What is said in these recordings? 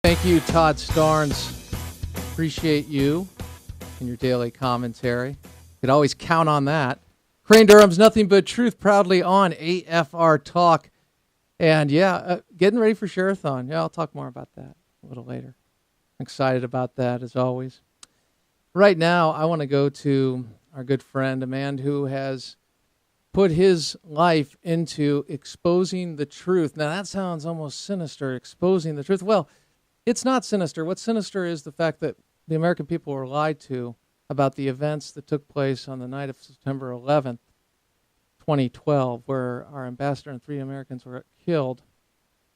Thank you, Todd Starnes. Appreciate you and your daily commentary. You could always count on that. Crane Durham's Nothing But Truth proudly on AFR Talk. And getting ready for Share-a-thon. Yeah, I'll talk more about that a little later. I'm excited about that as always. Right now, I want to go to our good friend, a man who has put his life into exposing the truth. Now, that sounds almost sinister, exposing the truth. Well, it's not sinister. What's sinister is the fact that the American people were lied to about the events that took place on the night of September 11th, 2012, where our ambassador and 3 Americans were killed,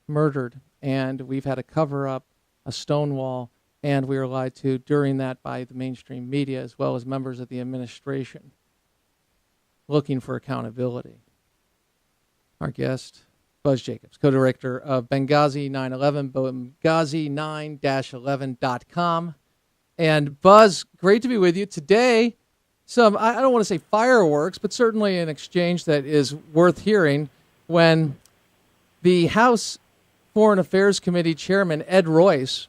murdered, and we've had a cover-up, a stonewall, and we were lied to during that by the mainstream media as well as members of the administration looking for accountability. Our guest, Buzz Jacobs, co-director of Benghazi 9/11, Benghazi9-11.com. And Buzz, great to be with you. Today, I don't want to say fireworks, but certainly an exchange that is worth hearing when the House Foreign Affairs Committee Chairman, Ed Royce,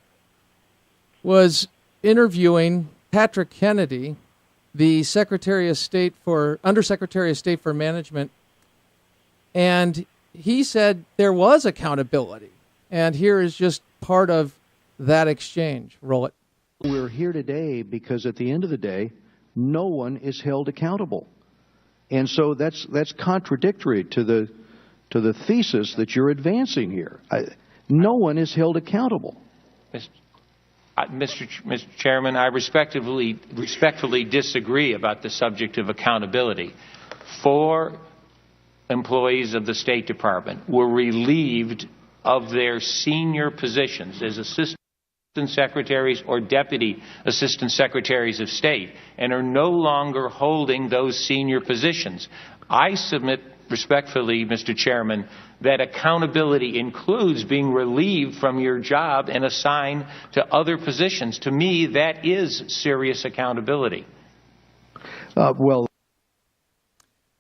was interviewing Patrick Kennedy, the Undersecretary of State for Management, and he said there was accountability. And here is just part of that exchange. Roll it. We're here today because at the end of the day, no one is held accountable. And so that's contradictory to the thesis that you're advancing here. No one is held accountable. Mr. Chairman, I respectfully disagree about the subject of accountability. 4 employees of the State Department were relieved of their senior positions as assistant secretaries or deputy assistant secretaries of state and are no longer holding those senior positions. I submit respectfully, Mr. Chairman, that accountability includes being relieved from your job and assigned to other positions. To me, that is serious accountability.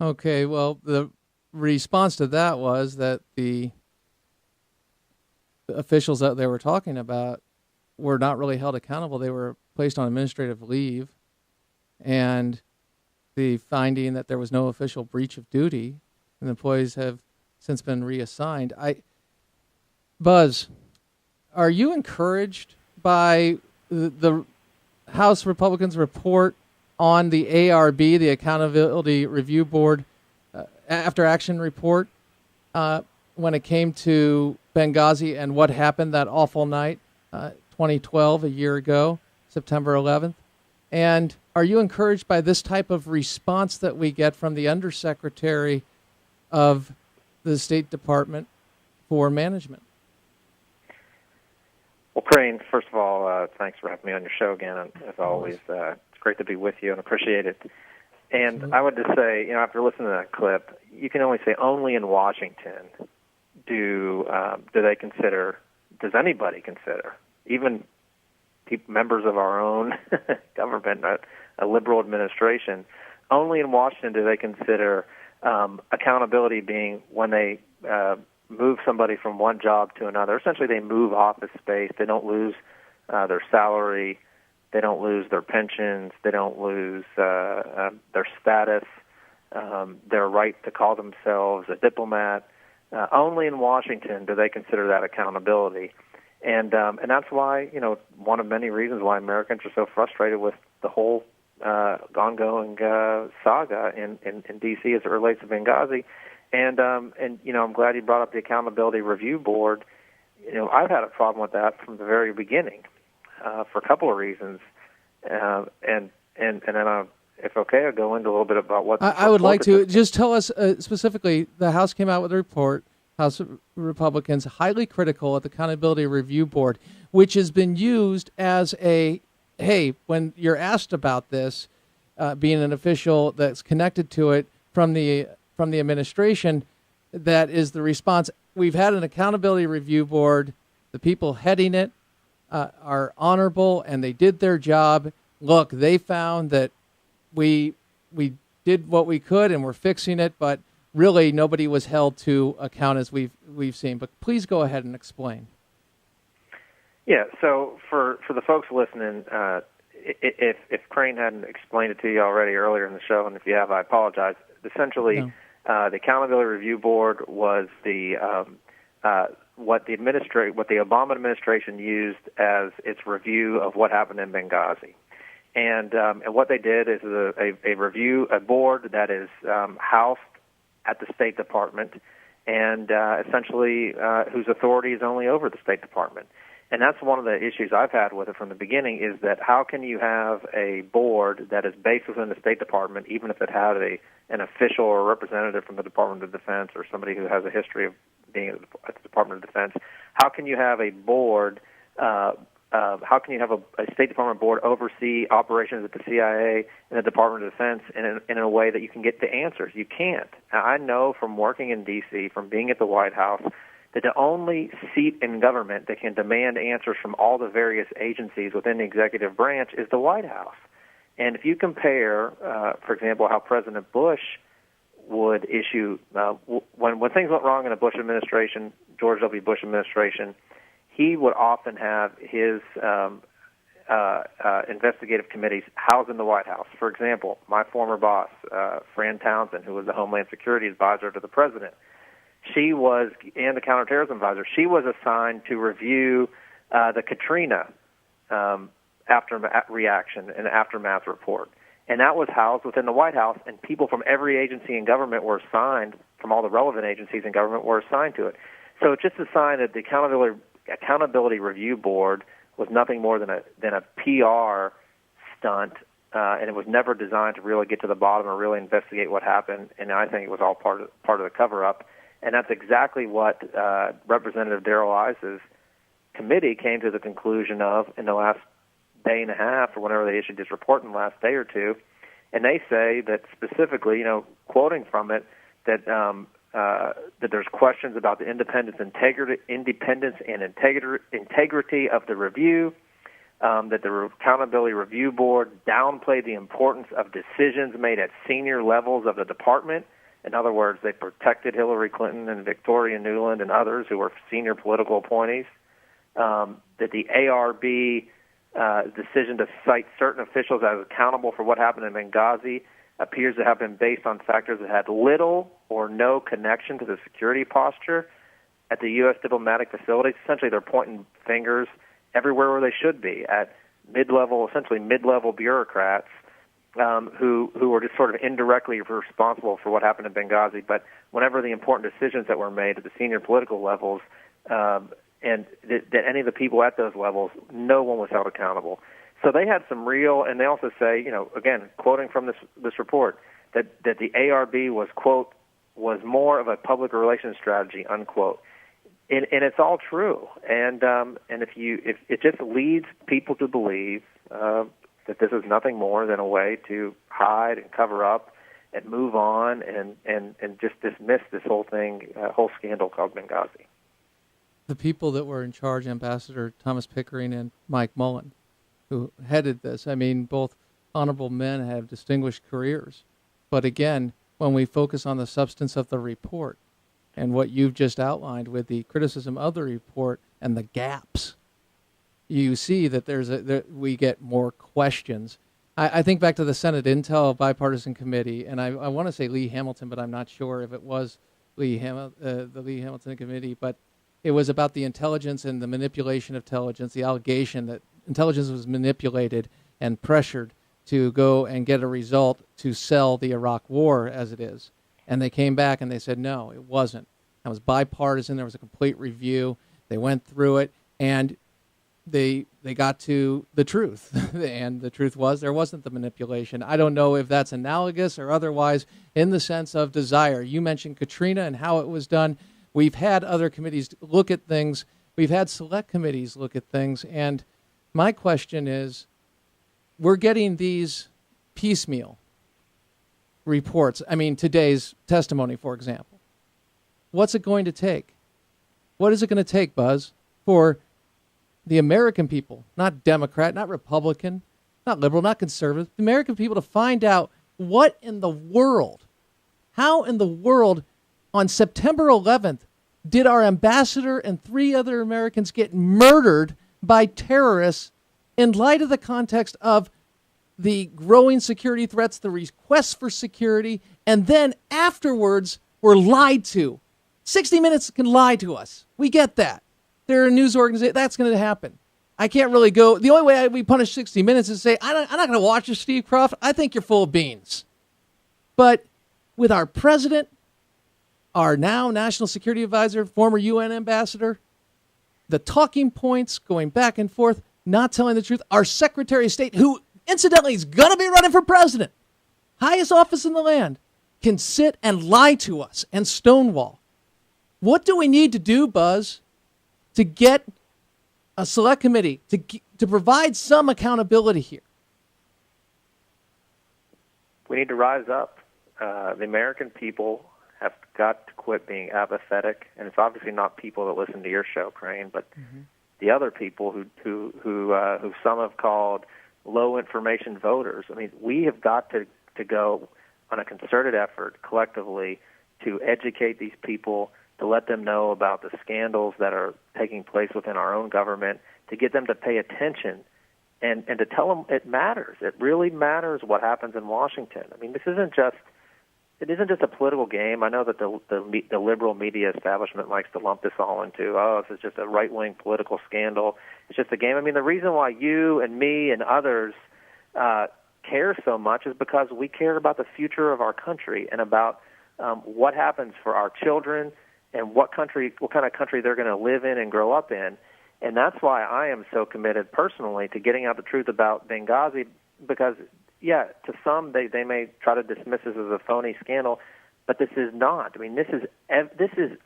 Okay, well, the response to that was that the officials that they were talking about were not really held accountable. They were placed on administrative leave, and the finding that there was no official breach of duty, and the employees have since been reassigned. Buzz, are you encouraged by the House Republicans' report on the ARB, the Accountability Review Board, after action report, when it came to Benghazi and what happened that awful night, 2012, a year ago, September 11th? And are you encouraged by this type of response that we get from the Undersecretary of the State Department for Management? Well, Crane, first of all, thanks for having me on your show again. And as always, it's great to be with you and appreciate it. And I would just say, after listening to that clip, you can only say only in Washington do they consider, does anybody consider, even members of our own government, a liberal administration, only in Washington do they consider accountability being when they move somebody from one job to another. Essentially, they move office space. They don't lose their salary. They don't lose their pensions. They don't lose their status, their right to call themselves a diplomat. Only in Washington do they consider that accountability. And that's why, one of many reasons why Americans are so frustrated with the whole ongoing saga in D.C. as it relates to Benghazi. And I'm glad you brought up the Accountability Review Board. I've had a problem with that from the very beginning for a couple of reasons. And then, if okay, I'll go into a little bit about what I would like to. Just tell us specifically, the House came out with a report, House Republicans, highly critical of the Accountability Review Board, which has been used as hey, when you're asked about this, being an official that's connected to it from the administration, that is the response. We've had an Accountability Review Board. The people heading it are honorable, and they did their job. Look, they found that we did what we could, and we're fixing it, but really nobody was held to account as we've seen. But please go ahead and explain. Yeah, so for the folks listening, if Crane hadn't explained it to you already earlier in the show, and if you have, I apologize. Essentially, No. The Accountability Review Board was what the Obama administration used as its review of what happened in Benghazi. And what they did is a board that is housed at the State Department, and essentially whose authority is only over the State Department. And that's one of the issues I've had with it from the beginning, is that how can you have a board that is based within the State Department, even if it had an official or representative from the Department of Defense or somebody who has a history of being at the Department of Defense, how can you have a board, how can you have a State Department board oversee operations at the CIA and the Department of Defense in a way that you can get the answers? You can't. Now, I know from working in D.C., from being at the White House, that the only seat in government that can demand answers from all the various agencies within the executive branch is the White House. And if you compare, for example, how President Bush would issue, when things went wrong in the Bush administration, George W. Bush administration, he would often have his investigative committees housed in the White House. For example, my former boss, Fran Townsend, who was the Homeland Security Advisor to the President, and the counterterrorism advisor, she was assigned to review the Katrina reaction and aftermath report. And that was housed within the White House, and people from every agency in government were assigned, from all the relevant agencies in government were assigned to it. So it's just a sign that the Accountability Review Board was nothing more than a PR stunt, and it was never designed to really get to the bottom or really investigate what happened, and I think it was all part of the cover-up. And that's exactly what Representative Darrell Iss's committee came to the conclusion of in the last day and a half, or whenever they issued this report in the last day or two. And they say that specifically, quoting from it, that there's questions about the independence and integrity of the review, that the Accountability Review Board downplayed the importance of decisions made at senior levels of the department. In other words, they protected Hillary Clinton and Victoria Nuland and others who were senior political appointees. That the ARB decision to cite certain officials as accountable for what happened in Benghazi appears to have been based on factors that had little or no connection to the security posture at the U.S. diplomatic facilities. Essentially, they're pointing fingers everywhere where they should be, at essentially mid-level bureaucrats who were just sort of indirectly responsible for what happened in Benghazi. But whenever the important decisions that were made at the senior political levels, and that any of the people at those levels, no one was held accountable. So they had some real, and they also say, again, quoting from this report, that the ARB was, quote, was more of a public relations strategy, unquote. And it's all true. And if it just leads people to believe that this is nothing more than a way to hide and cover up and move on and just dismiss this whole scandal called Benghazi. The people that were in charge, Ambassador Thomas Pickering and Mike Mullen, who headed this, both honorable men have distinguished careers. But again, when we focus on the substance of the report and what you've just outlined with the criticism of the report and the gaps, you see that we get more questions. I think back to the Senate Intel Bipartisan Committee, and I want to say Lee Hamilton, but I'm not sure if it was the Lee Hamilton Committee, but it was about the intelligence and the manipulation of intelligence, the allegation that intelligence was manipulated and pressured to go and get a result to sell the Iraq war as it is. And they came back and they said, no, it wasn't. It was bipartisan. There was a complete review. They went through it, and they got to the truth. And the truth was there wasn't the manipulation. I don't know if that's analogous or otherwise in the sense of desire. You mentioned Katrina and how it was done. We've had other committees look at things. We've had select committees look at things. And my question is, we're getting these piecemeal reports. Today's testimony, for example. What's it going to take? What is it going to take, Buzz, for the American people, not Democrat, not Republican, not liberal, not conservative, the American people to find out what in the world, how in the world on September 11th did our ambassador and 3 other Americans get murdered by terrorists in light of the context of the growing security threats, the requests for security, and then afterwards we're lied to. 60 Minutes can lie to us. We get that. They're a news organization. That's going to happen. I can't really go. The only way we punish 60 Minutes is say, I'm not going to watch you, Steve Croft. I think you're full of beans. But with our president, our now national security advisor, former UN ambassador, the talking points going back and forth, not telling the truth, our Secretary of State, who incidentally is going to be running for president, highest office in the land, can sit and lie to us and stonewall. What do we need to do, Buzz, to get a select committee to provide some accountability here? We need to rise up. The American people have got to quit being apathetic, and it's obviously not people that listen to your show, Crane, but the other people who some have called low information voters. I mean, we have got to go on a concerted effort collectively to educate these people, to let them know about the scandals that are taking place within our own government, to get them to pay attention and to tell them it matters. It really matters what happens in Washington. I mean, it isn't just a political game. I know that the liberal media establishment likes to lump this all into, this is just a right-wing political scandal. It's just a game. I mean, the reason why you and me and others care so much is because we care about the future of our country and about what happens for our children and what kind of country they're going to live in and grow up in. And that's why I am so committed personally to getting out the truth about Benghazi, because, yeah, to some they may try to dismiss this as a phony scandal, but this is not. I mean, this is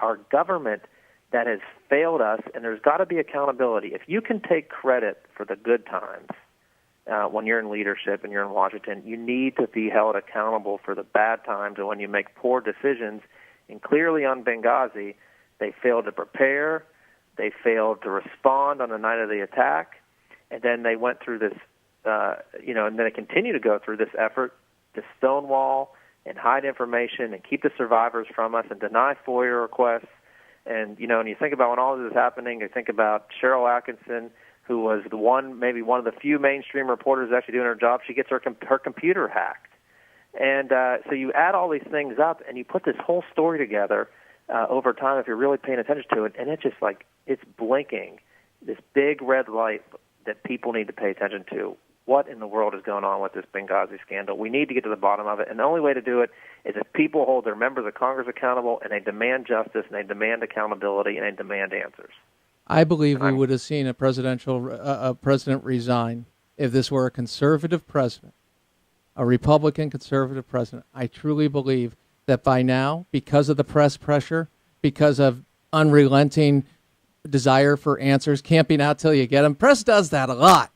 our government that has failed us, and there's got to be accountability. If you can take credit for the good times when you're in leadership and you're in Washington, you need to be held accountable for the bad times and when you make poor decisions. And clearly on Benghazi, they failed to prepare, they failed to respond on the night of the attack, and then they went through this, and then they continue to go through this effort to stonewall and hide information and keep the survivors from us and deny FOIA requests. And, and you think about when all this is happening, you think about Cheryl Atkinson, who was maybe one of the few mainstream reporters actually doing her job. She gets her computer hacked. And so you add all these things up and you put this whole story together over time if you're really paying attention to it, and it's just like it's blinking, this big red light that people need to pay attention to. What in the world is going on with this Benghazi scandal? We need to get to the bottom of it, and the only way to do it is if people hold their members of Congress accountable, and they demand justice, and they demand accountability, and they demand answers. I believe we would have seen a president resign if this were a conservative president, a Republican conservative president. I truly believe that by now, because of the press pressure, because of unrelenting desire for answers, camping out till you get them, press does that a lot.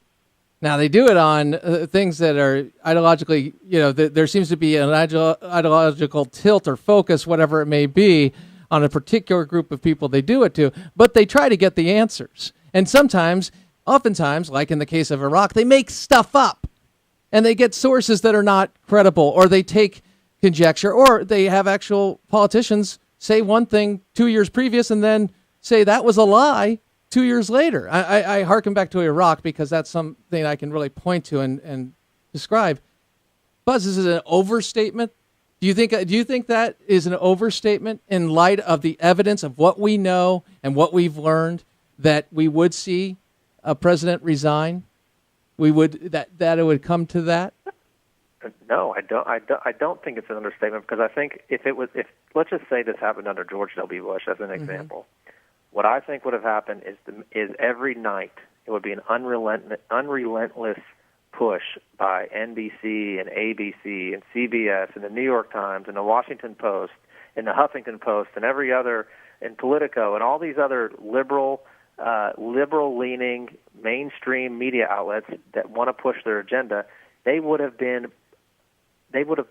Now, they do it on things that are ideologically, there seems to be an ideological tilt or focus, whatever it may be, on a particular group of people they do it to, but they try to get the answers. And oftentimes, like in the case of Iraq, they make stuff up, and they get sources that are not credible, or they take conjecture, or they have actual politicians say one thing 2 years previous and then say that was a lie 2 years later. I hearken back to Iraq because that's something I can really point to and describe. Buzz, is it an overstatement? Do you think that is an overstatement in light of the evidence of what we know and what we've learned, that we would see a president resign? That it would come to that? No, I don't think it's an understatement, because I think if let's just say this happened under George W. Bush as an example. What I think would have happened is every night it would be an unrelentless push by NBC and ABC and CBS and the New York Times and the Washington Post and the Huffington Post and every other, and Politico and all these other liberal-leaning mainstream media outlets that want to push their agenda. They would have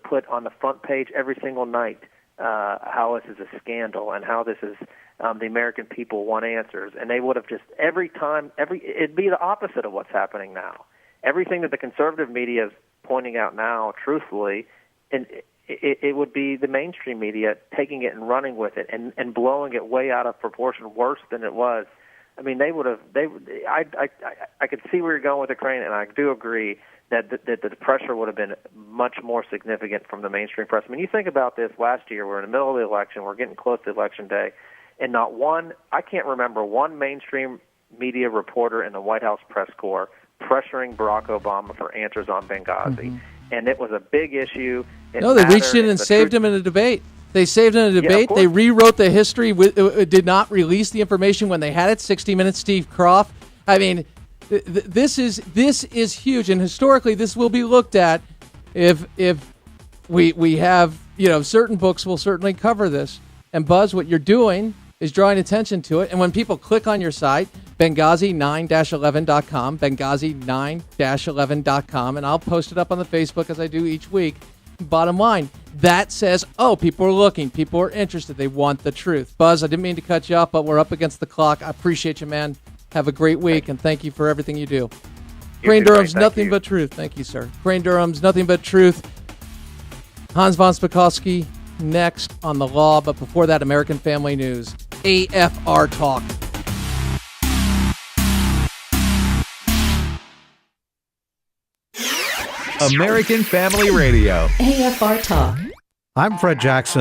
put on the front page every single night how this is a scandal and how this is the American people want answers. And they would have just it'd be the opposite of what's happening now. Everything that the conservative media is pointing out now, truthfully, and it would be the mainstream media taking it and running with it and blowing it way out of proportion, worse than it was I mean, they would have. I could see where you're going with Ukraine, and I do agree that the pressure would have been much more significant from the mainstream press. I mean, you think about this. Last year, we're in the middle of the election. We're getting close to Election Day, and not one. I can't remember one mainstream media reporter in the White House press corps pressuring Barack Obama for answers on Benghazi, and it was a big issue. No, they reached in and saved him in a debate. They saved him in a debate. They rewrote the history. Did not release the information when they had it. 60 Minutes, Steve Kroft. I mean, this is huge, and historically, this will be looked at. If we have, certain books will certainly cover this. And Buzz, what you're doing is drawing attention to it. And when people click on your site, Benghazi9-11.com, Benghazi9-11.com, and I'll post it up on the Facebook as I do each week. Bottom line, that says, people are looking, people are interested, they want the truth. Buzz, I didn't mean to cut you off, but we're up against the clock. I appreciate you, man. Have a great week, and thank you for everything you do. Crane Durham's Nothing But Truth. Thank you, sir. Crane Durham's Nothing But Truth. Hans von Spakovsky next on the law, but before that, American Family News. AFR Talk. American Family Radio. AFR Talk. I'm Fred Jackson.